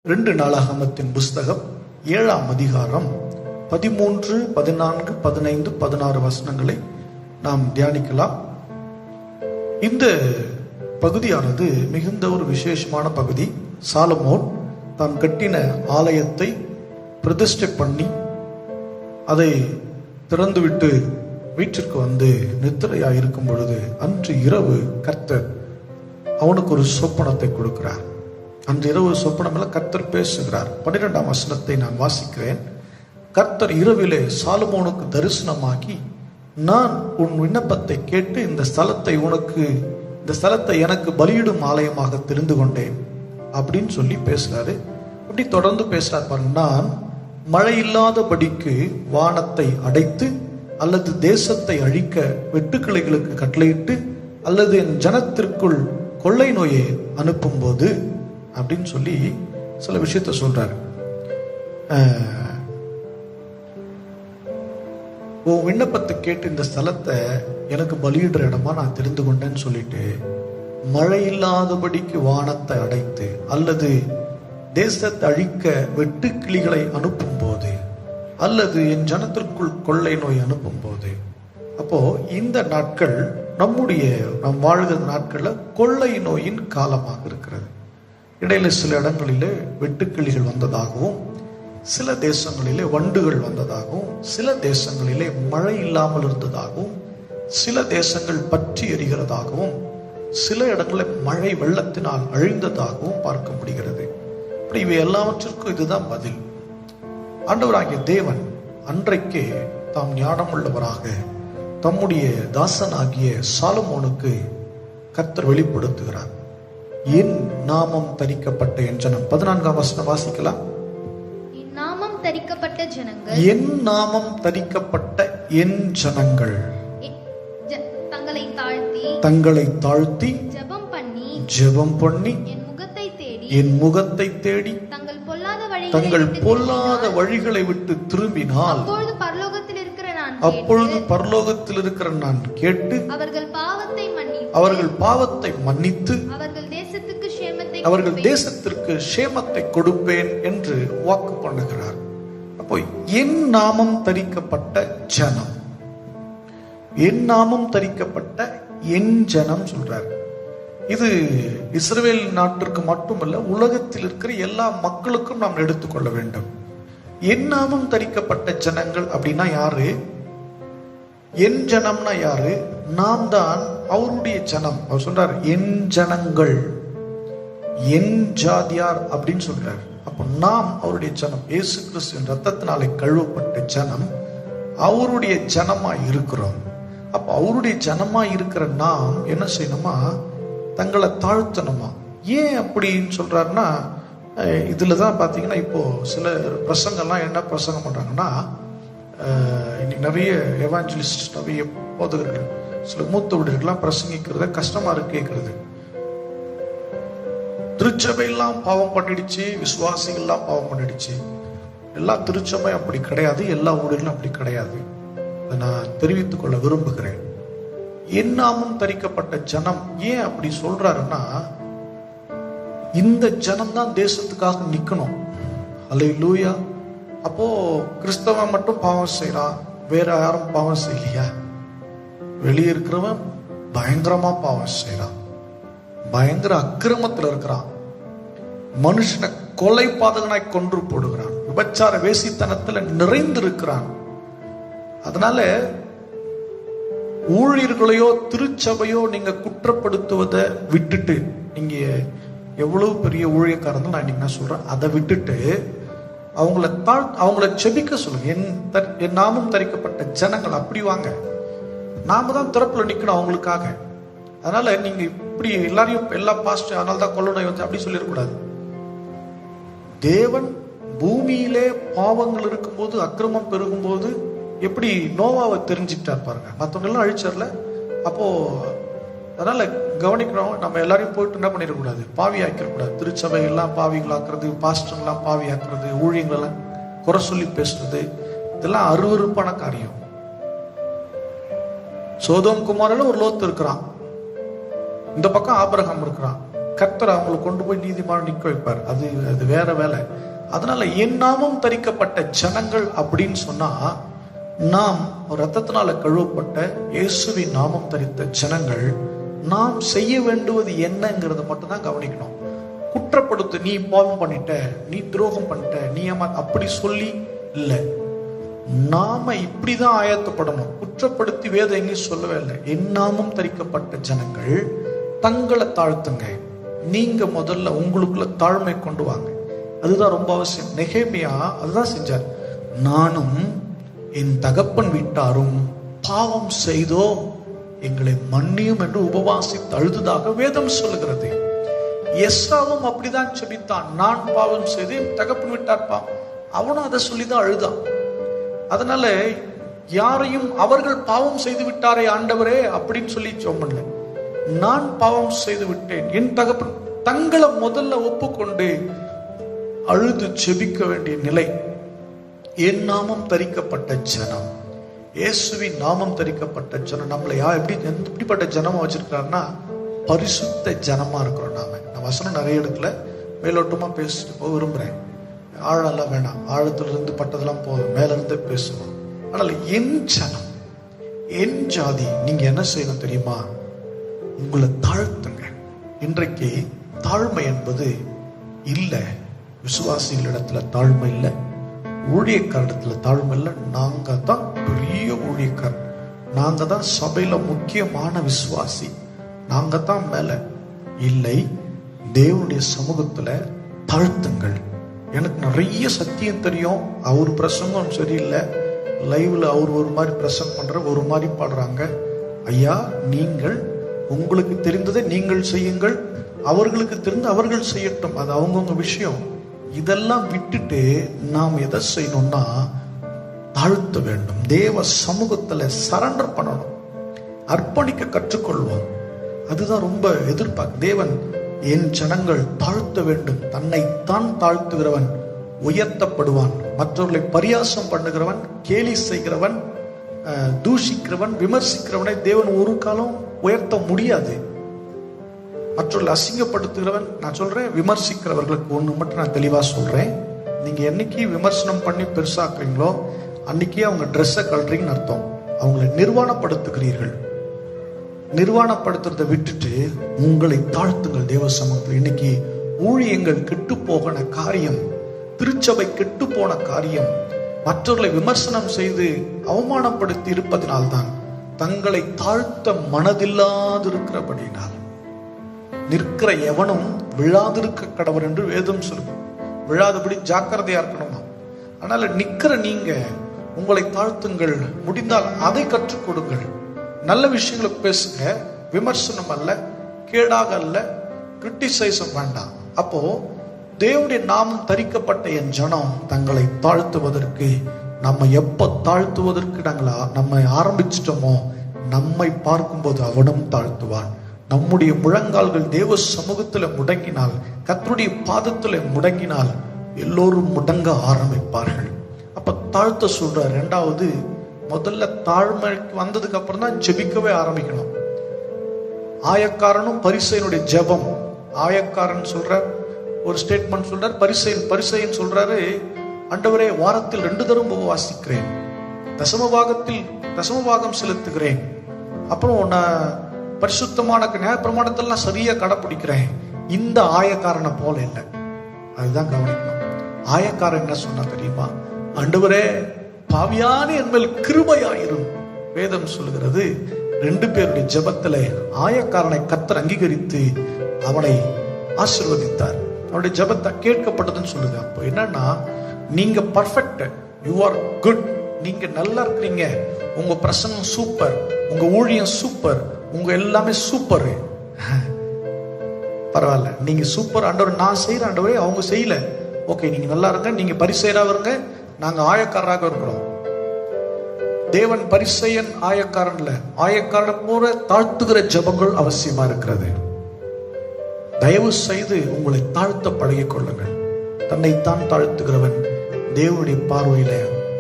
2 நாளாகமத்தின் புஸ்தகம் 7ஆம் அதிகாரம் 13, 14, 15, 16 வசனங்களை நாம் தியானிக்கலாம். இந்த பகுதியானது மிகுந்த ஒரு விசேஷமான பகுதி. சாலமோன் தான் கட்டின ஆலயத்தை பிரதிஷ்டை பண்ணி அதை திறந்துவிட்டு வீட்டிற்கு வந்து நித்திரையாயிருக்கும் பொழுது அன்று இரவு கர்த்தர் அவனுக்கு ஒரு சொப்பனத்தை கொடுக்கிறார். அன்று இரவு சொப்பனமெல்லாம் கர்த்தர் பேசுகிறார். 12ஆம் வசனத்தை நான் வாசிக்கிறேன். கர்த்தர் இரவிலே சாலமோனுக்கு தரிசனமாகி, நான் உன் விண்ணப்பத்தை கேட்டு இந்த ஸ்தலத்தை எனக்கு பலியிடும் ஆலயமாக தெரிந்து கொண்டேன் அப்படின்னு சொல்லி பேசுறாரு. அப்படி தொடர்ந்து பேசுறார் பாருங்க. நான் மழை இல்லாதபடிக்கு வானத்தை அடைத்து அல்லது தேசத்தை அழிக்க வெட்டுக்கிளைகளுக்கு கட்டளையிட்டு அல்லது என் ஜனத்திற்குள் கொள்ளை நோயை அனுப்பும் போது அப்படின்னு சொல்லி சில விஷயத்த சொல்றாரு. உன் விண்ணப்பத்தை கேட்டு இந்த ஸ்தலத்தை எனக்கு பலியிடுற இடமா நான் தெரிந்து கொண்டேன்னு சொல்லிட்டு, மழை இல்லாதபடிக்கு வானத்தை அடைத்து அல்லது தேசத்தை அழிக்க வெட்டுக்கிளிகளை அனுப்பும் போது அல்லது என் ஜனத்திற்குள் கொள்ளை நோய் அனுப்பும் போது, அப்போ இந்த நாட்கள் நாம் வாழ்கிற நாட்கள்ல கொள்ளை நோயின் காலமாக இருக்கிறது. இடையில சில இடங்களிலே வெட்டுக்கிளிகள் வந்ததாகவும், சில தேசங்களிலே வண்டுகள் வந்ததாகவும், சில தேசங்களிலே மழை இல்லாமல் இருந்ததாகவும், சில தேசங்கள் பற்றி எரிகிறதாகவும், சில இடங்களில் மழை வெள்ளத்தினால் அழிந்ததாகவும் பார்க்க முடிகிறது. இப்படி இவை எல்லாவற்றிற்கும் இதுதான் பதில். ஆண்டவராகிய தேவன் அன்றைக்கே தாம் ஞானமுள்ளவராக தம்முடைய தாசனாகிய சாலமோனுக்கு கர்த்தர் வெளிப்படுத்துகிறார். என் நாமம் தரிக்கப்பட்ட என் ஜனம். 14ஆம் வசனம் வாசிக்கலாம். என் நாமம் தரிக்கப்பட்ட ஜனங்கள், என் நாமம் தரிக்கப்பட்ட என் ஜனங்கள் தங்களை தாழ்த்தி ஜெபம் பண்ணி என் முகத்தை தேடி தங்கள் பொல்லாத வழிகளை விட்டு திரும்பினால் அப்பொழுது பரலோகத்தில் இருக்கிற நான் கேட்டு அவர்கள் பாவத்தை மன்னித்து அவர்கள் தேசத்திற்கு சேமத்தை கொடுப்பேன் என்று வாக்கு பண்ணுகிறார். அப்போ என் நாமம் தரிக்கப்பட்ட ஜனம், என் நாமம் தரிக்கப்பட்ட என் ஜனம் சொல்றார். இது இஸ்ரவேல் நாட்டிற்கு மட்டுமல்ல, உலகத்தில் இருக்கிற எல்லா மக்களுக்கும் நாம் எடுத்துக்கொள்ள வேண்டும். என் நாமம் தரிக்கப்பட்ட ஜனங்கள் அப்படின்னா யாரு? என் ஜனம்னா யாரு? நாம் தான் அவருடைய ஜனம். அவர் சொல்றார் என் ஜனங்கள், என் ஜாதியார் அப்படின்னு சொல்றார். அப்போ நாம் அவருடைய ஜனம், இயேசு கிறிஸ்துவின் ரத்தத்தினாலே கழுவப்பட்ட ஜனம், அவருடைய ஜனமா இருக்கிறோம். அப்போ அவருடைய ஜனமா இருக்கிற நாம் என்ன செய்யணுமா? தங்களை தாழ்த்தணுமா? ஏன் அப்படின்னு சொல்றாருன்னா, இதுலதான் பாத்தீங்கன்னா இப்போ சில பிரசங்கம்லாம் என்ன பிரசங்கம் பண்றாங்கன்னா, இன்னைக்கு நிறைய எவாஞ்சலிஸ்ட், நிறைய போதகர்கள், சில மூத்த ஊழியர்கள்லாம் பிரசங்கிக்கிறத கஷ்டமா இருக்கு கேட்கறது. திருச்சபையெல்லாம் பாவம் பண்ணிடுச்சு, விசுவாசிகள்லாம் பாவம் பண்ணிடுச்சு. எல்லா திருச்சபை அப்படி கிடையாது, எல்லா ஊழியர்களும் அப்படி கிடையாது. அதை நான் தெரிவித்துக் கொள்ள விரும்புகிறேன். என் நாமம் தரிக்கப்பட்ட ஜனம் ஏன் அப்படி சொல்றாருன்னா, இந்த ஜனம் தான் தேசத்துக்காக நிக்கணும். அல்லேலூயா. அப்போ கிறிஸ்தவன் மட்டும் பாவம் செய்யறான், வேற யாரும் பாவம் செய்யலையா? வெளியே இருக்கிறவன் பயங்கரமா பாவம் செய்யறான், பயங்கர அக்கிரமத்தில் இருக்கிறான், மனுஷனை கொலை பாதகனாய் கொன்று போடுகிறான், விபச்சார வேசித்தனத்துல நிறைந்திருக்கிறான். அதனால ஊழியர்களையோ திருச்சபையோ நீங்க குற்றப்படுத்துவதை விட்டுட்டு, நீங்க எவ்வளவு பெரிய ஊழியக்காரன் நான் இன்னைக்கு நான் சொல்றேன், அதை விட்டுட்டு அவங்கள செபிக்க சொல்லுங்க. என் நாமம் தரிக்கப்பட்ட ஜனங்கள் அப்படி வாங்க, நாம தான் திறப்புல நிக்கணும் அவங்களுக்காக. அதனால நீங்க இப்படி எல்லாரையும் எல்லா பாஸ்ட் அதனால தான் கொள்ளணும் வந்து அப்படி சொல்லிடக்கூடாது. தேவன் பூமியிலே பாவங்கள் இருக்கும்போது, அக்கிரமம் பெருகும்போது எப்படி நோவாவை தெரிஞ்சுக்கிட்டார் பாருங்க, மற்றவங்க எல்லாம் அழிச்சர்ல. அப்போ அதனால கவனிக்கிறோம், நம்ம எல்லாரையும் போயிட்டு என்ன பண்ணிடக்கூடாது, பாவி ஆக்கிடக்கூடாது. திருச்சபை எல்லாம் பாவிகளாக்குறது, பாஸ்டர்லாம் பாவி ஆக்குறது, ஊழியங்களெல்லாம் குறை சொல்லி பேசுறது, இதெல்லாம் அருவருப்பான காரியம். சோதோம் குமாரில் ஒரு லோத்து இருக்கிறான், இந்த பக்கம் ஆபிரகாம் இருக்கிறான். கர்த்தர் அவங்களை கொண்டு போய் நீதிமான் நிற்க வைப்பார். அது வேற வேலை. அதனால என் நாமம் தரிக்கப்பட்ட ஜனங்கள் அப்படின்னு சொன்னா, நாம் ரத்தத்தினால கழுவப்பட்ட இயேசுவின் நாமம் தரித்த ஜனங்கள் நாம் செய்ய வேண்டுவது என்னங்கிறத மட்டும் தான் கவனிக்கணும். குற்றப்படுத்து, நீ பாவம் பண்ணிட்ட, நீ துரோகம் பண்ணிட்ட, நீ அப்படி சொல்லி இல்லை. நாம இப்படிதான் ஆயத்தப்படணும். குற்றப்படுத்தி வேதம் எங்கேயும் சொல்லவே இல்லை. என் நாமம் தரிக்கப்பட்ட ஜனங்கள் தங்களை தாழ்த்துங்க. நீங்க முதல்ல உங்களுக்குள்ள தாழ்மை கொண்டு வாங்க. அதுதான் ரொம்ப அவசியம். நெகேமியா அதுதான் செஞ்சார். நானும் என் தகப்பன் வீட்டாரும் பாவம் செய்தோம், எங்களை மன்னியும் என்று உபவாசித்து அழுததாக வேதம் சொல்லுகிறது. எஸ்ராவும் அப்படிதான் செபித்தான். நான் பாவம் செய்து என் தகப்பன் வீட்டார் பாவம், அவனும் அதை சொல்லிதான் அழுதான். அதனால யாரையும் அவர்கள் பாவம் செய்து விட்டாரே ஆண்டவரே அப்படின்னு சொல்லி சொன்னல, நான் பாவம் செய்து விட்டேன், என் தகப்பன், தங்களை முதல்ல ஒப்புக்கொண்டு அழுது செபிக்க வேண்டிய நிலை. என் நாமம் தரிக்கப்பட்ட ஜனம், இயேசுவின் நாமம் தரிக்கப்பட்ட ஜனம். நம்மளை எப்படிப்பட்ட ஜனமா வச்சிருக்காருன்னா, பரிசுத்த ஜனமா இருக்கிறோம். நான் வசனம் நிறைய இடத்துல மேலோட்டமா பேசிட்டு போக விரும்புறேன். ஆழெல்லாம் வேணாம், ஆழத்துல இருந்து பட்டதெல்லாம் போதும், மேல இருந்து பேசுவோம். ஆனால் என் ஜனம், என் ஜாதி, நீங்க என்ன செய்யணும் தெரியுமா? உங்களை தாழ்த்துங்க. இன்றைக்கு தாழ்மை என்பது இல்லை. விசுவாசிகளிடத்துல தாழ்மை இல்லை, ஊழியக்காரத்துல தாழ்மை இல்லை. நாங்க தான் பெரிய ஊழியக்காரர், நாங்க தான் சபையில முக்கியமான விசுவாசி, நாங்க தான் மேல இல்லை. தேவனுடைய சமூகத்துல தாழ்த்துங்கள். எனக்கு நிறைய சத்தியம் தெரியும், அவர் பிரசங்கம் சரியில்லை, லைவ்ல அவர் ஒரு மாதிரி பிரசங்கம் பண்ற, ஒரு மாதிரி பாடுறாங்க. ஐயா, நீங்கள் உங்களுக்கு தெரிந்ததை நீங்கள் செய்யுங்கள், அவர்களுக்கு தெரிந்து அவர்கள் செய்யட்டும், அது அவங்கவுங்க விஷயம். இதெல்லாம் விட்டுட்டு நாம் எதை செய்யணும்னா தாழ்த்த வேண்டும். தேவ சமூகத்துல சரண்டர் பண்ணணும், அர்ப்பணிக்க கற்றுக்கொள்வோம். அதுதான் ரொம்ப எதிர்பார்க்க. தேவன் என் ஜனங்கள் தாழ்த்த வேண்டும். தன்னைத்தான் தாழ்த்துகிறவன் உயர்த்தப்படுவான். மற்றவர்களை பரியாசம் பண்ணுகிறவன், கேலி செய்கிறவன், தூஷிக்கிறவன், விமர்சிக்கிறவனை தேவன் ஒரு காலம் உயர்த்த முடியாது. மற்றவர்களை அசிங்கப்படுத்துகிறவன், நான் சொல்றேன், விமர்சிக்கிறவர்களுக்கு ஒண்ணு மட்டும் நான் தெளிவா சொல்றேன். நீங்க என்னைக்கு விமர்சனம் பண்ணி பெருசாக்குறீங்களோ அன்னைக்கே அவங்க ட்ரெஸ்ஸை கழறீங்கன்னு அர்த்தம். அவங்களை நிர்வாணப்படுத்துகிறீர்கள். நிர்வாணப்படுத்துறதை விட்டுட்டு உங்களை தாழ்த்துங்கள் தேவ சமூகத்தில். இன்னைக்கு ஊழியங்கள் கெட்டு போன காரியம், திருச்சபை கெட்டு போன காரியம், மற்றவர்களை விமர்சனம் செய்து அவமானப்படுத்தி இருப்பதனால்தான். தங்களை தாழ்த்த மனதில்லாதிருக்கிறபடினால் நிற்கிற எவனும் விழாதிருக்க கடவர் என்று வேதம் சொல்லுங்க. விழாதபடி ஜாக்கிரதையா இருக்கணுமா. அதனால நிக்கிற நீங்க உங்களை தாழ்த்துங்கள். முடிந்தால் அதை கற்றுக் கொடுங்கள். நல்ல விஷயங்களை பேசுங்க, விமர்சனம் அல்ல, கேடாக அல்ல, கிரிட்டிசைஸும் வேண்டாம். அப்போ தேவனுடைய நாமம் தரிக்கப்பட்ட என் ஜனம் தங்களை தாழ்த்துவதற்கு, நம்ம எப்ப தாழ்த்துவதற்கு நம்மை ஆரம்பிச்சிட்டோமோ, நம்மை பார்க்கும்போது அவனும் தாழ்த்துவான். நம்முடைய முழங்கால்கள் தேவ சமூகத்துல முடங்கினால், கர்த்தருடைய பாதத்துல முடங்கினால் எல்லோரும் முடங்க ஆரம்பிப்பார்கள். அப்ப தாழ்த்த சொல்ற. ரெண்டாவது, முதல்ல தாழ்மைக்கு வந்ததுக்கு அப்புறம் தான் ஜெபிக்கவே ஆரம்பிக்கணும். ஆயக்காரனும் பரிசேயனுடைய ஜெபம். ஆயக்காரன் சொல்ற ஒரு ஸ்டேட்மெண்ட் சொல்றார், பரிசேயன் சொல்றாரு, ஆண்டவரே, வாரத்தில் 2 தரம் உபவாசிக்கிறேன், தசமபாகம் செலுத்துகிறேன், அப்புறம் நான் பரிசுத்தமான நியாயப்பிரமாணத்தெல்லாம் சரியா கடைப்பிடிக்கிறேன். இந்த ஆயக்காரனை போல இல்லை. அதுதான் கவனிக்கணும். ஆயக்காரன் என்ன சொன்னா தெரியுமா? ஆண்டவரே, பாவியான என் மேல் கிருபையாயிரும். வேதம் சொல்லுகிறது, 2 பேருடைய ஜெபத்துல ஆயக்காரனை கர்த்தர் அங்கீகரித்து அவனை ஆசீர்வதித்தார். அவனுடைய ஜெபத்தை கேட்கப்பட்டதுன்னு சொல்லுது. அப்போ என்னன்னா, நீங்க பர்ஃபெக்ட், யூ ஆர் குட், நீங்க நல்லா இருக்கிறீங்க, உங்க பிரசங்கம் சூப்பர், உங்க ஊழியம் சூப்பர், உங்க எல்லாமே சூப்பர், பரவாயில்ல, நீங்க சூப்பர் ஆண்டவர், நான் செய்யற ஆண்டவரே, அவங்க செய்யல, ஓகே, நீங்க நல்லா இருங்க, நீங்க பரிசேயராக இருங்க, நாங்க ஆயக்காரராக இருக்கிறோம். தேவன் பரிசேயன் ஆயக்காரன் இல்ல, ஆயக்காரன் போல தாழ்த்துகிற ஜெபங்கள் அவசியமா இருக்கிறது. தயவு செய்து உங்களை தாழ்த்த பழகிக் கொள்ளுங்கள். தன்னைத்தான் தாழ்த்துகிறவன் தேவனுடைய பார்வையில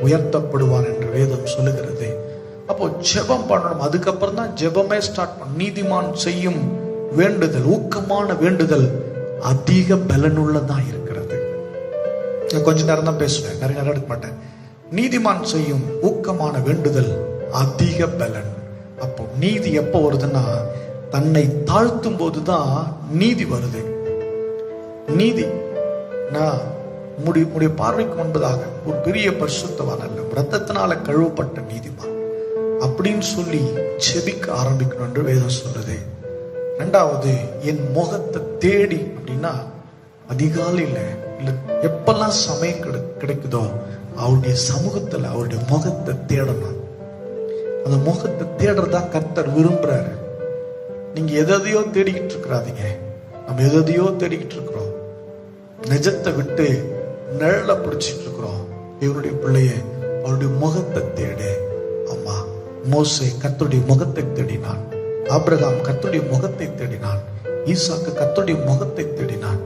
உயர்த்தப்படுவான் என்று வேதம் சொல்லுகிறது. அப்போ ஜெபம் பண்ணணும். அதுக்கப்புறம் தான் ஜெபமே ஸ்டார்ட் பண்ணணும். நீதிமான் செய்யும் வேண்டுதல், ஊக்கமான வேண்டுதல் அதிக பலனுள்ளதா இருக்கிறது. கொஞ்ச நேரம் தான் பேசுவேன், நிறைய நேரம் எடுக்க மாட்டேன். நீதிமான் செய்யும் ஊக்கமான வேண்டுதல் அதிக பலன். அப்போ நீதி எப்போ வருதுன்னா, தன்னை தாழ்த்தும் போதுதான் நீதி வருது. நீதி நான் முடிய பார்வைக்கு முன்பதாக ஒரு பெரிய பரிசுத்தவான் அல்ல, ரத்தத்தினால கழுவப்பட்ட நீதிமான் அப்படின்னு சொல்லி செபிக்க ஆரம்பிக்கணும் என்று வேதம் சொல்லுது. ரெண்டாவது, என் முகத்தை தேடி அப்படின்னா அதிகாலையில் இல்லை எப்பெல்லாம் சமயம் கிடைக்குதோ அவருடைய சமூகத்தில் அவருடைய முகத்தை தேடணும். அந்த முகத்தை தேடுறதா கர்த்தர் விரும்புறாரு. நீங்க எதையோ தேடிக்கிட்டு இருக்கிறாதீங்க. நம்ம எதையோ தேடிக்கிட்டு இருக்கிறோம், நிஜத்தை விட்டு நிழலை பிடிச்சிட்டு இருக்கிறோம். இவருடைய பிள்ளைய அவருடைய முகத்தை தேடு. அம்மா மோசே கர்த்தருடைய முகத்தை தேடினான், ஆபிரகாம் கர்த்தருடைய முகத்தை தேடினான், ஈசாக்கு கர்த்தருடைய முகத்தை தேடினான்.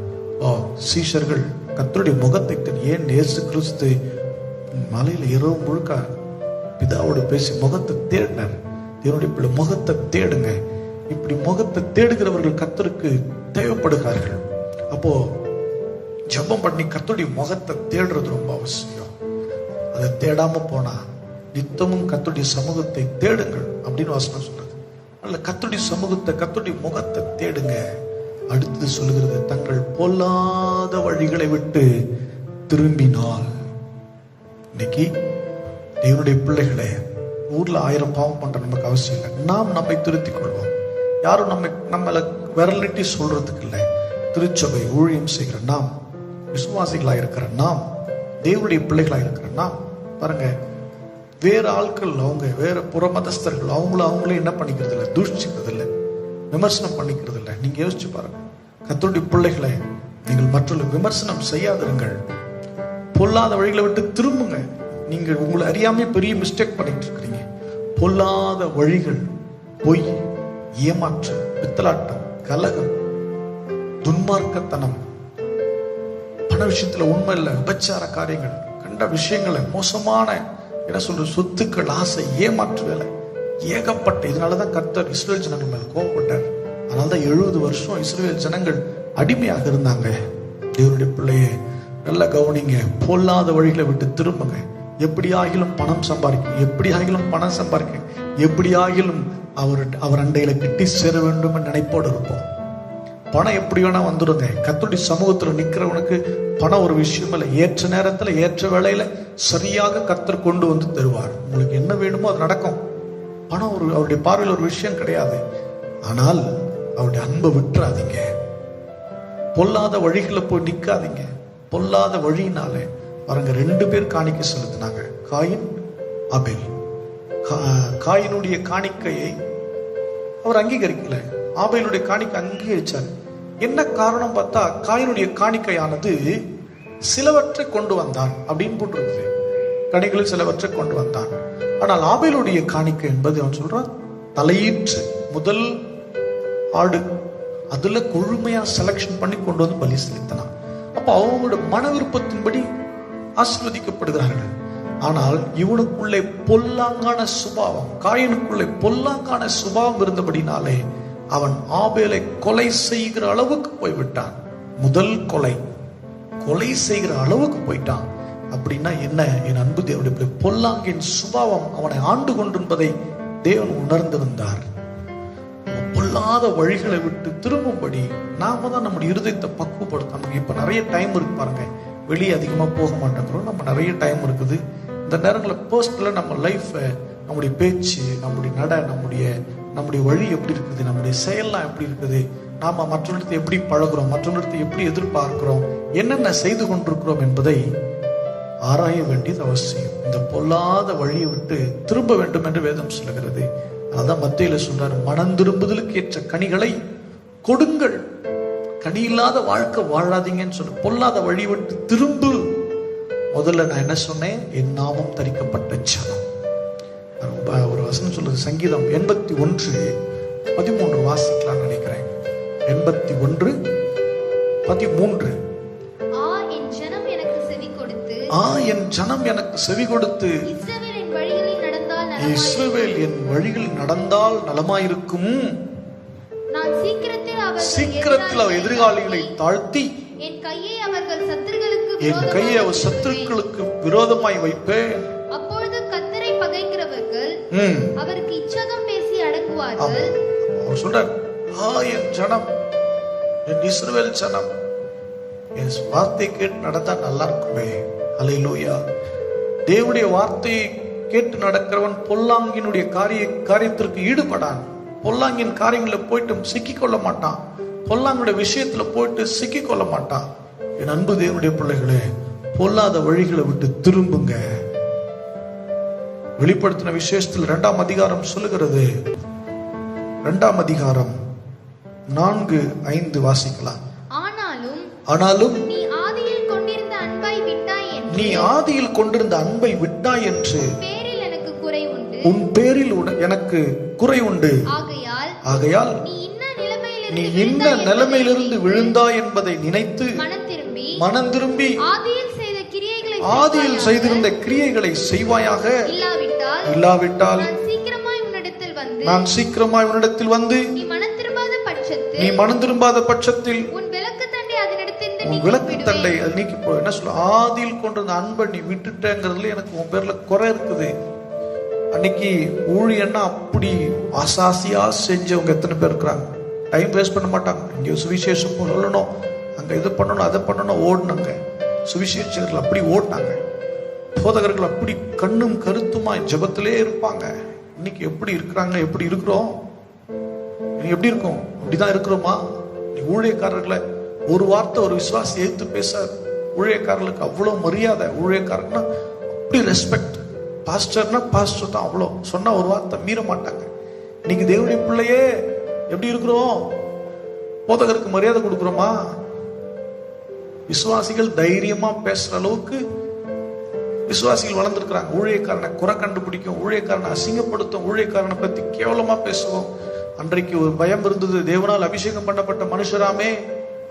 சீஷர்கள் கர்த்தருடைய முகத்தை தேடி. ஏன் இயேசு கிறிஸ்து மலையில இரவு முழுக்க பிதாவோடு பேசி முகத்தை தேடினார். தேவனுடைய பிள்ளை முகத்தை தேடுங்க. இப்படி முகத்தை தேடுகிறவர்கள் கர்த்தருக்கு தேவைப்படுகிறார்கள். அப்போ ஜெபம் பண்ணி கர்த்தருடைய முகத்தை தேடுறது ரொம்ப அவசியம். அதை தேடாம போனா நித்தமும் கர்த்தருடைய சமூகத்தை தேடுங்கள் அப்படின்னு வசனம் சொல்றது. அல்ல, கர்த்தருடைய சமூகத்தை கர்த்தருடைய முகத்தை தேடுங்க. அடுத்து சொல்லுகிறது, தங்கள் பொல்லாத வழிகளை விட்டு திரும்பினால். இன்னைக்கு தேவனுடைய பிள்ளைகளை ஊர்ல 1000 பாவம் பண்ற நமக்கு அவசியம் இல்லை. நாம் நம்மை திருத்திக் கொள்வோம். யாரும் நம்மளை விரலிட்டி சொல்றதுக்கு இல்லை. திருச்சபை ஊழியம் செய்கிற நாம், விசுவாசிகளா இருக்கிற நாம், தேவனுடைய பிள்ளைகளா இருக்கிற நாம் பாருங்க, வேற ஆட்கள் அவங்க வேற புறமதஸ்தர்கள் அவங்களே என்ன பண்ணிக்கிறது இல்லை, தூஷிக்கிறது இல்லை, விமர்சனம் பண்ணிக்கிறது இல்லை. நீங்க யோசிச்சு பாருங்க, கர்த்தருடைய பிள்ளைகளை நீங்கள் மற்றொரு விமர்சனம் செய்யாதிருங்கள். பொல்லாத வழிகளை விட்டு திரும்புங்க. நீங்க உங்களை அறியாம பெரிய மிஸ்டேக் பண்ணிட்டு இருக்கிறீங்க. பொல்லாத வழிகள், பொய், ஏமாற்று, பித்தலாட்டம், கலகம், துன்மார்க்கத்தனம், பண விஷயத்துல உண்மை இல்லை, விபச்சார காரியங்கள், கண்ட விஷயங்களை, மோசமான என்ன சொல்ற சொத்துக்கள், ஆசை, ஏமாற்று வேலை, ஏகப்பட்ட. இதனாலதான் கர்த்தர் இஸ்ரவேல் ஜனங்கள் மேல் கோபப்பட்டார். அதனாலதான் 70 வருஷம் இஸ்ரவேல் ஜனங்கள் அடிமையாக இருந்தாங்க. தேவனுடைய பிள்ளையை நல்ல கவனிங்க. பொல்லாத வழிகளை விட்டு திரும்புங்க. எப்படி ஆகிலும் பணம் சம்பாதிக்க, எப்படி ஆகிலும் பணம் சம்பாதிக்க, எப்படி ஆகிலும் அவர் அண்டையில கிட்டி சேர வேண்டும் நினைப்போடு இருப்போம். பணம் எப்படி வேணா வந்துடுங்க. கர்த்தருடைய சமூகத்துல நிக்கிறவனுக்கு பணம் ஒரு விஷயம் இல்லை. ஏற்ற நேரத்துல ஏற்ற வேளையில சரியாக கர்த்தர் கொண்டு வந்து தருவார். உங்களுக்கு என்ன வேணுமோ அது நடக்கும். பணம் அவருடைய பார்வையில் ஒரு விஷயம் கிடையாது. ஆனால் அவருடைய அன்பை விட்டுறாதீங்க. பொல்லாத வழிகளை போய் நிக்காதீங்க. பொல்லாத வழியினாலே பாருங்க, 2 பேர் காணிக்கை செலுத்தினாங்க, காயின், ஆபேல். காயினுடைய காணிக்கையை அவர் அங்கீகரிக்கல, ஆபேலுடைய காணிக்கை அங்கீகரிச்சார். என்ன காரணம் பார்த்தா, காயினுடைய காணிக்கையானது சிலவற்றை கொண்டு வந்தான் அப்படின்னு போட்டிருக்குது. கனிகளில் சிலவற்றை கொண்டு வந்தான். ஆனால் ஆபேலுடைய காணிக்கை என்பது அவன் சொல்றான் தலையீற்று, முதல் ஆடு, அதுல கொழுமையா செலக்ஷன் பண்ணி கொண்டு வந்து பலி செலுத்தினான். அப்ப அவங்களோட மன விருப்பத்தின்படி ஆசீர்வதிக்கப்படுகிறார்கள். ஆனால் இவனுக்குள்ளே பொல்லாங்கான சுபாவம், காயினுக்குள்ளே பொல்லாங்கான சுபாவம் இருந்தபடினாலே அவன் ஆபேலை கொலை செய்கிற அளவுக்கு போய்விட்டான். முதல் கொலை செய்கிற அளவுக்கு போயிட்டான். அப்படின்னா என்ன, என் அன்பு தேவனுடைய பொல்லாங்கின் சுபாவம் அவனை ஆண்டு கொண்டிருப்பதை தேவன் உணர்ந்திருந்தார். பொல்லாத வழிகளை விட்டு திரும்பும்படி நாம தான் நம்முடைய இருதயத்தை பக்குவப்படுத்தணும். இப்ப நிறைய டைம் இருக்கு பாருங்க, வெளியே அதிகமா போக மாட்டேங்கிறோம். நம்ம நிறைய டைம் இருக்குது. இந்த நேரங்களில் பர்சனலா நம்ம லைஃப், நம்முடைய பேச்சு, நம்முடைய நட, நம்முடைய வழி எப்படி இருக்குது, நம்முடைய செயல்லாம் எப்படி இருக்குது, நாம மற்றவர்களை எப்படி பழகுறோம், மற்றவர்களை எப்படி எதிர்பார்க்கிறோம், என்னென்ன செய்து கொண்டிருக்கிறோம் என்பதை ஆராய வேண்டியது அவசியம். இந்த பொல்லாத வழியை விட்டு திரும்ப வேண்டும் என்று வேதம் சொல்லுகிறது. அதான் மத்தேயுல சொல்றாரு, மனம் திரும்புதலுக்கு ஏற்ற கனிகளை கொடுங்கள். கனி இல்லாத வாழ்க்கை வாழாதீங்கன்னு சொன்ன. பொல்லாத வழி விட்டு திரும்பு. முதல்ல நான் என்ன சொன்னேன், என் நாமம் தரிக்கப்பட்ட ஜனம். ஒரு வசனம் சொல்லுது, சங்கீதம் 81:13 வாசிக்கலாம் நினைக்கிறேன். 81:13. என் ஜனம் எனக்கு செவி கொடுத்து இஸ்ரவேல் என் வழிகளில் நடந்தால் நலமாயிருக்கும். சீக்கிரத்தில் அவர் எதிராளிகளை தாழ்த்தி என் கையை அவர் சத்துருக்களுக்கு விரோதமாய் வைப்பேன். அப்பொழுது கர்த்தரை பகைக்கிறவர்கள் அவருக்கு இச்சகம் பேசி அடங்குவார்கள். அவர் சொல்றார், என் ஜனம், என் இஸ்ரவேல் ஜனம் என் வார்த்தை கேட்டு நடந்தா நல்லா இருக்குமே. அல்லேலூயா. தேவனுடைய வார்த்தையை கேட்டு நடக்கிறவன் பொல்லாங்கினுடைய காரியத்திற்கு ஈடுபடான். பொல்லாங்கின் காரியங்களை போயிட்டு சிக்கிக்கொள்ள மாட்டான். பொல்லாங்குடைய விஷயத்துல போயிட்டு சிக்கிக்கொள்ள மாட்டான். என் அன்பு தேவனுடைய பிள்ளைகளே, பொல்லாத வழிகளை விட்டு திரும்புங்க. வெளிப்படுத்தின விசேஷத்தில் 2ஆம் அதிகாரம் சொல்லுகிறது. 2ஆம் அதிகாரம் 4-5 வாசிக்கலாம். ஆனாலும் நீ ஆதியில் கொண்டிருந்த அன்பை விட்டாய் என்று உன் பேரில் எனக்கு குறை உண்டு. ஆகையால் நீ இன்ன நிலைமையிலிருந்து விழுந்தாய் என்பதை நினைத்து மனம் திரும்பி ஆதியில் செய்திருந்த கிரியைகளை செய்வாயாக. இல்லாவிட்டால் நான் சீக்கிரமாய் உன்னிடத்தில் வந்து நீ மனம் திரும்பாத பட்சத்தில் விளக்கு தண்டை அது நீக்கி போ. என்ன சொல்ல, ஆதியில் கொண்டிருந்த அன்பை நீ விட்டுட்டேங்கிறதுல எனக்கு உன் பேர்ல குறை இருக்குது. அன்னைக்கு ஊழியன்னா அப்படி ஆசாசியா செஞ்சவங்க எத்தனை பேர் இருக்கிறாங்க. டைம் வேஸ்ட் பண்ண மாட்டாங்க. இங்கே சுவிசேஷம் சொல்லணும், அங்க இது பண்ணணும், அதை பண்ணணும், ஓடினாங்க. சுவிசேஷர்கள் அப்படி ஓடினாங்க. போதகர்கள் அப்படி கண்ணும் கருத்துமா ஜெபத்திலே இருப்பாங்க. இன்னைக்கு எப்படி இருக்கிறாங்க, எப்படி இருக்கிறோம், எப்படி இருக்கும்? அப்படிதான் இருக்கிறோமா? ஊழியக்காரர்களை ஒரு வார்த்தை ஒரு விசுவாசி எடுத்து பேச ஊழியக்காரர்களுக்கு அவ்வளவு மரியாதை. ஊழியக்காரர்னா அப்படி ரெஸ்பெக்ட். பாஸ்டர்னா பாஸ்டர் தான், அவ்வளோ சொன்னா ஒரு வார்த்தை மீற மாட்டாங்க. இன்னைக்கு தேவனுடைய பிள்ளையே எப்படி இருக்கிறோம்? போதகருக்கு மரியாதை கொடுக்கிறோமா? விசுவாசிகள் தைரியமா பேசுற அளவுக்கு விசுவாசிகள் வளர்ந்துருக்கிறாங்க. ஊழியக்காரனை குறை கண்டுபிடிக்கும், ஊழியக்காரனை அசிங்கப்படுத்தும், ஊழியக்காரனை பத்தி கேவலமா பேசுவோம். அன்றைக்கு ஒரு பயம் இருந்தது. தேவனால் அபிஷேகம் பண்ணப்பட்ட மனுஷராமே,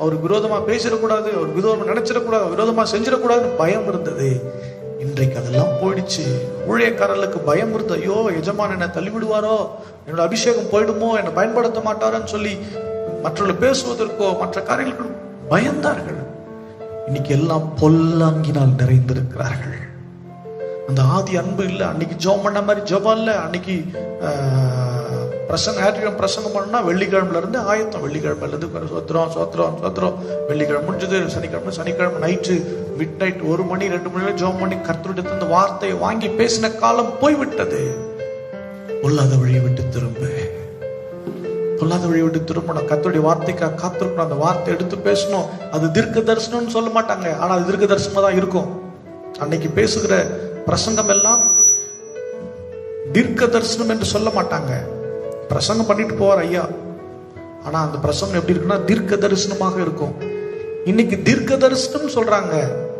அவருக்கு விரோதமா பேசிடக்கூடாது, அவர் விரோதமா நினைச்சிடக்கூடாது, விரோதமா செஞ்சிடக்கூடாதுன்னு பயம் இருந்தது. இன்றைக்கு அதெல்லாம் போயிடுச்சு. ஊழியக்காரர்களுக்கு பயம் இருந்தது. ஐயோ, எஜமான் என்னை தள்ளிவிடுவாரோ, என்னோட அபிஷேகம் போயிடுமோ, என்னை பயன்படுத்த மாட்டாரோன்னு சொல்லி மற்றவர்கள் பேசுவதற்கோ மற்ற காரியங்களுக்கு பயந்தார்கள். இன்னைக்கு எல்லாம் பொல்லாங்கினால் நிறைந்திருக்கிறார்கள். அந்த ஆதி அன்பு இல்லை. அன்னைக்கு ஜெபம் பண்ண மாதிரி ஜெபம் இல்லை. அன்னைக்கு பிரசங்கம் பண்ணா வெள்ளிக்கிழமைல இருந்து ஆயத்தம். வெள்ளிக்கிழமைல இருந்து சோத்திரம் சோத்திரம் சோத்திரம். வெள்ளிக்கிழமை முடிஞ்சது. சனிக்கிழமை நைட்டு மிட் நைட் 1 மணி 2 மணி ஜெபம் பண்ணி கர்த்தருடைய அந்த வார்த்தையை வாங்கி பேசின காலம் போய்விட்டது. பொல்லாத வழியை விட்டு திரும்ப, பொல்லாத வழியை விட்டு திரும்பணும். கர்த்தருடைய வார்த்தைக்காக காத்திருக்கணும். அந்த வார்த்தை எடுத்து பேசணும். அது தீர்க்க தரிசனம்னு சொல்ல மாட்டாங்க, ஆனா அது தீர்க்க தரிசனமா தான் இருக்கும். அன்னைக்கு பேசுகிற பிரசங்கம் எல்லாம் தீர்க்க தரிசனம் என்று சொல்ல மாட்டாங்க. பிரசங்கம் பண்ணிட்டு போவார் ஐயா, ஆனா அந்த பிரசங்கம் எப்படி இருக்குன்னா தீர்க்க தரிசனமாக இருக்கும். இன்னைக்கு தீர்க்க தரிசனம் சொல்றாங்க,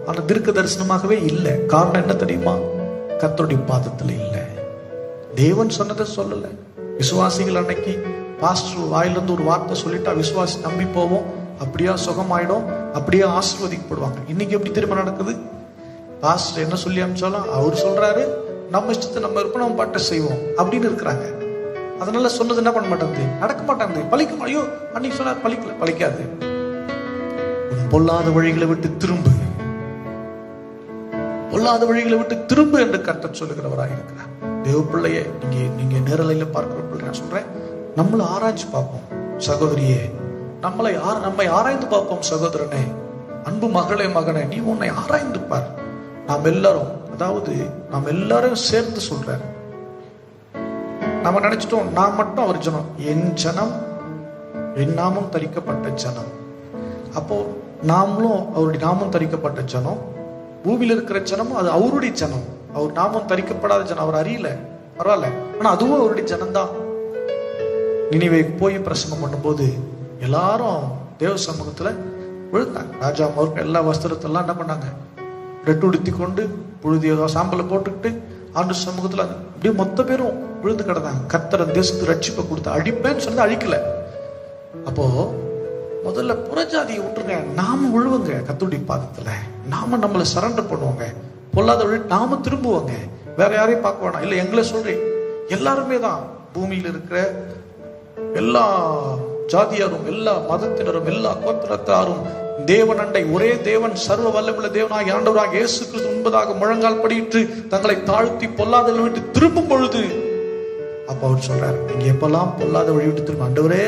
ஆனா தீர்க்க தரிசனமாகவே இல்லை. காரணம் என்ன தெரியுமா? கர்த்தருடைய பாதத்துல இல்லை. தேவன் சொன்னதை சொல்லல. விசுவாசிகள் அன்னைக்கு பாஸ்டர் வாயிலிருந்து ஒரு வார்த்தை சொல்லிட்டா விசுவாசி நம்பி போவோம், அப்படியே சுகமாயிடும், அப்படியே ஆசீர்வதிக்கப்படுவாங்க. இன்னைக்கு எப்படி திரும்ப நடக்குது? பாஸ்டர் என்ன சொல்லி அனுப்பிச்சாலும் அவர் சொல்றாரு, நம்ம இஷ்டத்தை நம்ம இருப்போம், நம்ம பாட்டை செய்வோம் அப்படின்னு இருக்கிறாங்க. அதனால சொன்னது என்ன பண்ண மாட்டாங்க, நடக்க மாட்டாங்க. பழிக்கும். ஐயோ, அன்னைக்கு சொன்னார், பழிக்காது. பொல்லாத வழிகளை விட்டு திரும்பு, பொல்லாத வழிகளை விட்டு திரும்பு என்று கர்த்தர் சொல்லுகிறவராக இருக்கிறார். தேவ பிள்ளையே, நீங்க நேரலையில பார்க்கிற பிள்ளை நான் சொல்றேன், நம்மளை ஆராய்ச்சி பார்ப்போம் சகோதரியே, நம்மை ஆராய்ந்து பார்ப்போம் சகோதரனே, அன்பு மகளே மகனே, நீ உன்னை ஆராய்ந்து பார். நாம் எல்லாரும், அதாவது நாம் எல்லாரும் சேர்ந்து சொல்றாரு. நம்ம நினைச்சிட்டோம் நான் மட்டும் அவர் ஜனம், என் ஜனம் என் நாமம் தரிக்கப்பட்ட ஜனம். அப்போ நாமளும் அவருடைய நாமம் தரிக்கப்பட்ட ஜனம். பூமியில் இருக்கிற ஜனமும் அது அவருடைய ஜனம். அவர் நாமம் தரிக்கப்படாத ஜனம், அவர் அறியல, பரவாயில்ல, ஆனா அதுவும் அவருடைய ஜனம்தான். நினிவேக்கு போய் பிரசங்கம் பண்ணும்போது எல்லாரும் தேவ சமூகத்துல விழுந்தாங்க. ராஜா அவருக்கு எல்லா வஸ்திரத்தெல்லாம் என்ன பண்ணாங்க, ரெட்டு உடுத்தி கொண்டு புழுதிய சாம்பலை போட்டுக்கிட்டு ஆண்டு சமூகத்துல அப்படியே மொத்த பேரும் விழுந்து கிடந்தாங்க. கர்த்தர் தேசத்துக்கு ரட்சிப்பை கொடுத்து அழிப்பேன்னு சொல்லி அழிக்கல. அப்போ முதல்ல புறஜாதியை விட்டுருங்க, நாம விழுவுங்க கர்த்தருடைய பாதத்துல, நாம நம்மளை சரண்டர் பண்ணுவோங்க, பொல்லாத வழி நாம திரும்புவோங்க, வேற யாரையும் பார்க்க வேணாம். இல்ல எங்களை சொல்றேன், எல்லாருமே தான் பூமியில் இருக்கிற எல்லா ஜாதியாரும் எல்லா மதத்தினரும் எல்லா கோத்திரத்தாரும் தேவன் அண்டை ஒரே தேவன் சர்வ வல்லமுள்ள தேவனாகிய ஆண்டவராக இயேசு கிறிஸ்து முன்பதாக முழங்கால் படியிட்டு தங்களை தாழ்த்தி பொல்லாதவர்களை விட்டு திரும்பும் பொழுது அப்ப அவர் சொல்றார், நீங்க எப்பெல்லாம் பொல்லாத வழி விட்டு திரும்ப, ஆண்டவரே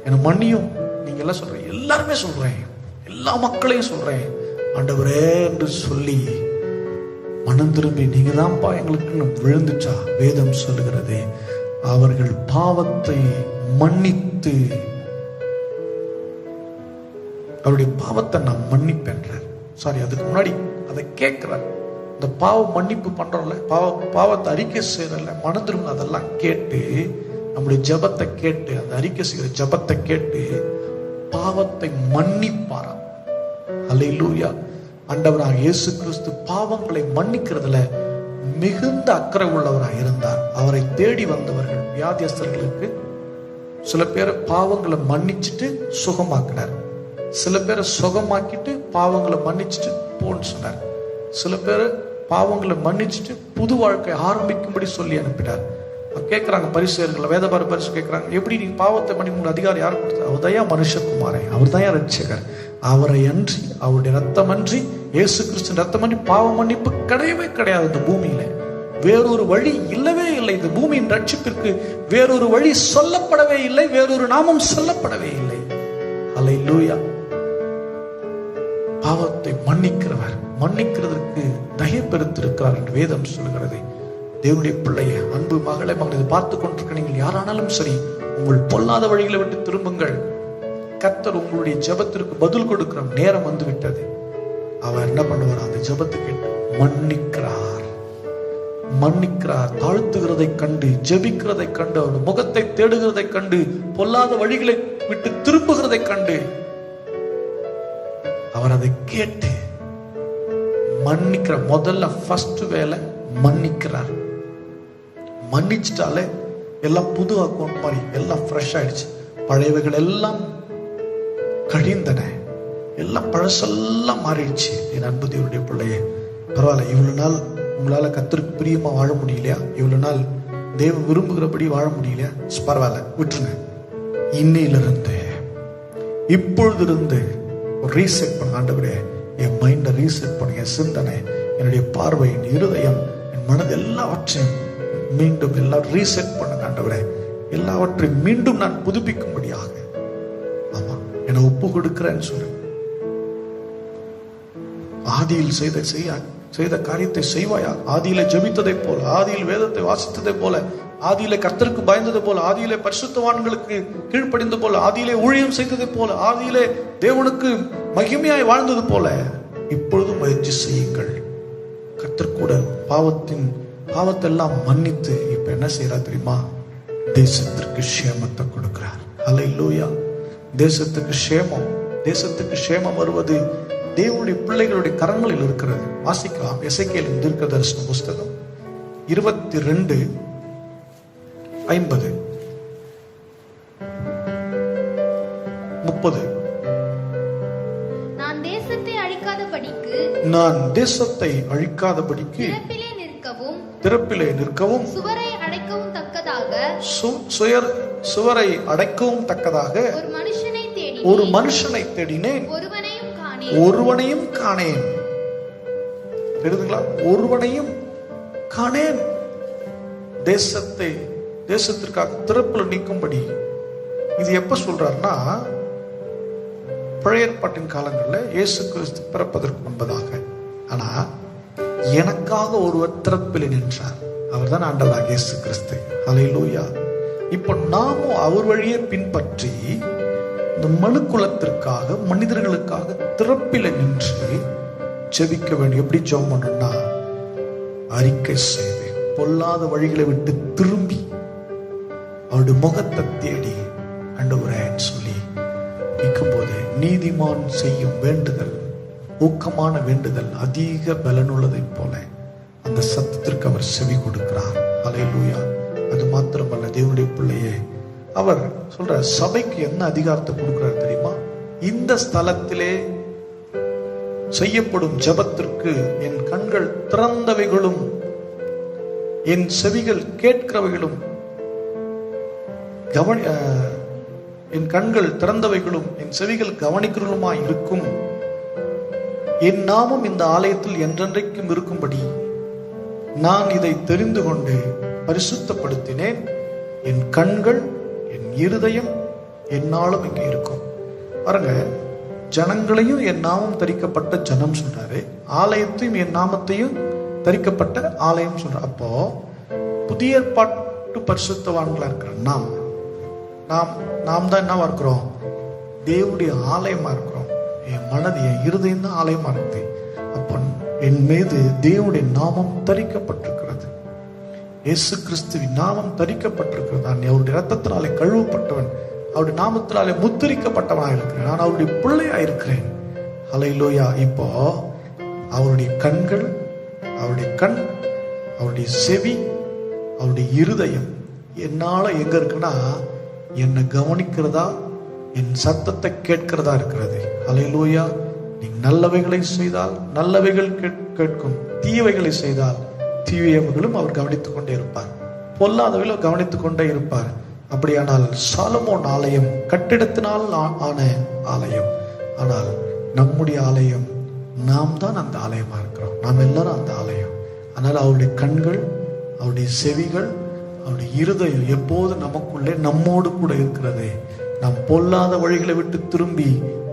என்ன மன்னியும். நீங்க எல்லாம் சொல்றேன், எல்லாருமே சொல்றேன், எல்லா மக்களையும் சொல்றேன், ஆண்டவரே என்று சொல்லி மனம் திரும்பி நீங்க தான்ப்பா எங்களுக்கு விழுந்துச்சா, வேதம் சொல்லுகிறது அவர்கள் பாவத்தை மன்னித்து, அவருடைய பாவத்தை நான் மன்னிப்பேன். சாரி, அதுக்கு முன்னாடி அதை கேட்கிறார். இந்த பாவ மன்னிப்பு பண்றோம்ல, பாவத்தை அறிக்கை செய்யறல, மனம் திரும்ப அதெல்லாம் கேட்டு, நம்முடைய ஜபத்தை கேட்டு, அந்த அறிக்கை செய்கிற ஜபத்தை கேட்டு பாவத்தை மன்னிப்பாராம். அல்லேலூயா. ஆண்டவராக இயேசு கிறிஸ்து பாவங்களை மன்னிக்கிறதுல மிகுந்த அக்கறை உள்ளவராக இருந்தார். அவரை தேடி வந்தவர்கள் வியாதியஸ்தர்களுக்கு சில பேரை பாவங்களை மன்னிச்சுட்டு சுகமாக்கினார், சில பேரை சுகமாக்கிட்டு பாவங்களை மன்னிச்சுட்டு போன்னு சொன்னார், சில பேரை பாவங்களை மன்னிச்சுட்டு புது வாழ்க்கை ஆரம்பிக்கும்படி சொல்லி அனுப்பினார். கேட்கிறாங்க பரிசேயர்கள், வேதபார பரிசு கேட்கிறாங்க, எப்படி நீங்க பாவத்தை மன்னிக்க அதிகாரம் யார் கொடுத்தார்? அவர்தான் மனுஷகுமாரே, அவர் தான் ரட்சகர். அவரை அன்றி, அவருடைய ரத்தம் அன்றி, இயேசு கிறிஸ்து ரத்தம் அன்றி பாவ மன்னிப்பு கிடையவே கிடையாது. இந்த பூமியில வேறொரு வழி இல்லவே இல்லை. இந்த பூமியின் ரட்சிப்பிற்கு வேறொரு வழி சொல்லப்படவே இல்லை, வேறொரு நாமம் சொல்லப்படவே இல்லை. அல்லேலூயா. பாவத்தை மன்னிக்கிறவர், மன்னிக்கிறதற்கு தயை பெருத்திருக்கிறார் என்று வேதம் சொல்கிறது. தேவனுடைய பிள்ளைய, அன்பு மகளை, மகளை பார்த்து கொண்டிருக்க நீங்கள் யாரானாலும் சரி, உங்கள் பொல்லாத வழிகளை விட்டு திரும்புங்கள். கர்த்தர் உங்களுடைய ஜெபத்திற்கு பதில் கொடுக்கிற நேரம் வந்து விட்டது. அவர் என்ன பண்ணுவார்? அந்த ஜெபத்தை கேட்டு மன்னிக்கிறார், மன்னிக்கிறார். தாழ்த்துகிறதை கண்டு, ஜெபிக்கிறதை கண்டு, அவருடைய முகத்தை தேடுகிறதை கண்டு, பொல்லாத வழிகளை விட்டு திரும்புகிறதை கண்டு, அவர் அதை கேட்டு மன்னிக்கிற முதல்ல ஃபர்ஸ்ட் வேலை மன்னிக்கிறார். மன்னிச்சிட்டாலே எல்லாம் புது அக்கௌண்ட் மாதிரி எல்லாம் ஃப்ரெஷ் ஆயிடுச்சு. பழையவைகள் எல்லாம் கழிந்தன, எல்லாம் பழசெல்லாம் மாறிடுச்சு. என் அன்பு தேவனுடைய பிள்ளையே, பரவாயில்ல, இவ்வளவு நாள் உங்களால கர்த்தருக்கு பிரியமா வாழ முடியலையா, இவ்வளவு நாள் தேவன் விரும்புகிறபடி வாழ முடியலையா, பரவாயில்ல, விட்டுருங்க. இன்னையிலிருந்து, இப்பொழுது இருந்து ரீசெட் பண்ண, ஆண்டவரே என் மைண்டை ரீசெட் பண்ண, என் சிந்தனை, என்னுடைய பார்வை, என் இருதயம், என் மனது எல்லாவற்றையும் மீண்டும் எல்லாம் ரீசெட் பண்ணுங்க ஆண்டவரே. எல்லாவற்றையும் மீண்டும் நான் புதுப்பிக்கும்படியாக ஆமா என்னை ஒப்பு கொடுக்கிறேன்னு சொல்லு. ஆதியில் செய்த காரியத்தை செய்வாயா? ஆதியில ஜெபித்ததை போல, ஆதியில் வேதத்தை வாசித்ததை போல, ஆதியில கர்த்தருக்கு பயந்ததை போல, ஆதியிலே பரிசுத்தவான்களுக்கு கீழ்ப்படிந்த போல, ஆதியிலே ஊழியம் செய்ததை போல, ஆதியிலே தேவனுக்கு மகிமையாய் வாழ்ந்தது போல இப்பொழுது முயற்சி செய்யுங்கள். கர்த்தர் கூட பாவத்தெல்லாம் மன்னித்து இப்ப என்ன செய்யறா தெரியுமா? தேசத்திற்கு சேமத்தை கொடுக்கிறார். அல்லேலூயா. தேசத்துக்கு சேமம், தேசத்துக்கு சேமம் வருவது தேவனுடைய பிள்ளைகளுடைய கரங்களில் இருக்கிறது. வாசிக்கலாம் எசேக்கியேலின் தீர்க்கதரிசன புஸ்தகம் 22:50 30. நான் தேசத்தை அழிக்காதபடிக்கு திறப்பிலே நிற்கவும் சுவரை அடைக்கவும் தக்கதாக ஒரு மனுஷனை தேடினேன், ஒருவனையும் காணேன். தெரியுதுங்களா? ஒருவனையும் காணேன். தேசத்திற்காக திறப்புல நீக்கும்படி. இது எப்ப சொல்றாருன்னா, பழைய ஏற்பாட்டின் காலங்களில் இயேசு கிறிஸ்து பிறப்பதற்கு முன்பதாக. ஆனா எனக்காக ஒருவர் திறப்பில் நின்றார், அவர் தான் ஆண்டவராகிய இயேசு கிறிஸ்து. அல்லேலூயா. இப்போ நாமும் அவர் வழியை பின்பற்றி இந்த மனுக்குலத்திற்காக, மனிதர்களுக்காக திறப்பில நின்று ஜெபிக்க வேண்டும். எப்படி ஜெபம் பண்ணணும்னா, அறிக்கை செய்து பொல்லாத வழிகளை விட்டு திரும்பி அவருடைய முகத்தை தேடி ஆண்டவரேன்னு சொல்லி நிற்கும்போது, நீதிமான் செய்யும் வேண்டுதல், ஊக்கமான வேண்டுதல் அதிக பலனுள்ளதை போல அந்த சத்தத்திற்கு அவர் செவி கொடுக்கிறார். அல்லேலூயா. அது மாத்திரமல்ல, தேவனுடைய பிள்ளையே, அவர் சொல்ற சபைக்கு என்ன அதிகாரத்தை கொடுக்கிறார் தெரியுமா? இந்த ஸ்தலத்திலே செய்யப்படும் ஜெபத்திற்கு என் கண்கள் திறந்தவைகளும் என் செவிகள் கேட்கிறவைகளும் என் கண்கள் திறந்தவைகளும் என் செவிகள் கவனிக்கிறவளுமாய் இருக்கும். என் நாமம் இந்த ஆலயத்தில் என்றென்றைக்கும் இருக்கும்படி நான் இதை தெரிந்து கொண்டு பரிசுத்தப்படுத்தினேன். என் கண்கள் என் இருதயம் என்னாலும் இங்கே இருக்கும். பாருங்க, ஜனங்களையும் என் நாமம் தரிக்கப்பட்ட ஜனம் சொல்றாரு, ஆலயத்தையும் என் நாமத்தையும் தரிக்கப்பட்ட ஆலயம் சொல்ற. அப்போ புதிய ஏற்பாட்டு பரிசுத்தவான்களா இருக்கிற நாம் தான் என்னவா இருக்கிறோம்? தேவனுடைய ஆலயமா இருக்கிறோம். என் மனது, என் இருதயம் தான் ஆலயமா இருக்கு. அப்போ என் மீது தேவனுடைய நாமம் தரிக்கப்பட்டிருக்கிறது. இயேசு கிறிஸ்துவின் நாமம் தரிக்கப்பட்டிருக்கிறது. நான் அவருடைய ரத்தத்தினாலே கழுவப்பட்டவன், அவருடைய நாமத்தினாலே முத்திரிக்கப்பட்டவனாக இருக்கிறேன். நான் அவருடைய பிள்ளையா இருக்கிறேன். ஹல்லேலூயா. இப்போ அவருடைய கண்கள், அவருடைய கண், அவருடைய செவி, அவருடைய இருதயம் என்னால எங்க இருக்குன்னா என்னை கவனிக்கிறதா, என் சத்தத்தை கேட்கிறதா இருக்கிறது. ஹல்லேலூயா. நீ நல்லவைகளை செய்தால் நல்லவைகள் கேட்கும், தீவைகளை செய்தால் தீவைகளும் அவர் கவனித்துக் கொண்டே இருப்பார், பொல்லாதவைகளும் கவனித்துக் கொண்டே இருப்பார். அப்படியானால் சாலமோன் ஆலயம் கட்டிடத்தினால் ஆன ஆலயம், ஆனால் நம்முடைய ஆலயம் நாம் தான் அந்த ஆலயமா இருக்கிறோம். நாம் எல்லாரும் அந்த ஆலயம். அதனால் அவருடைய கண்கள், அவருடைய செவிகள், அவருடைய இருதயம் எப்போது நமக்குள்ளே நம்மோடு கூட இருக்கிறது. நாம் பொல்லாத வழிகளை விட்டு திரும்பி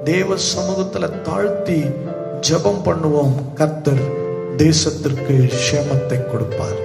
தேவ சமூகத்துல தாழ்த்தி ஜெபம் பண்ணுவோம். கர்த்தர் தேசத்திற்கு க்ஷேமத்தை கொடுப்பார்.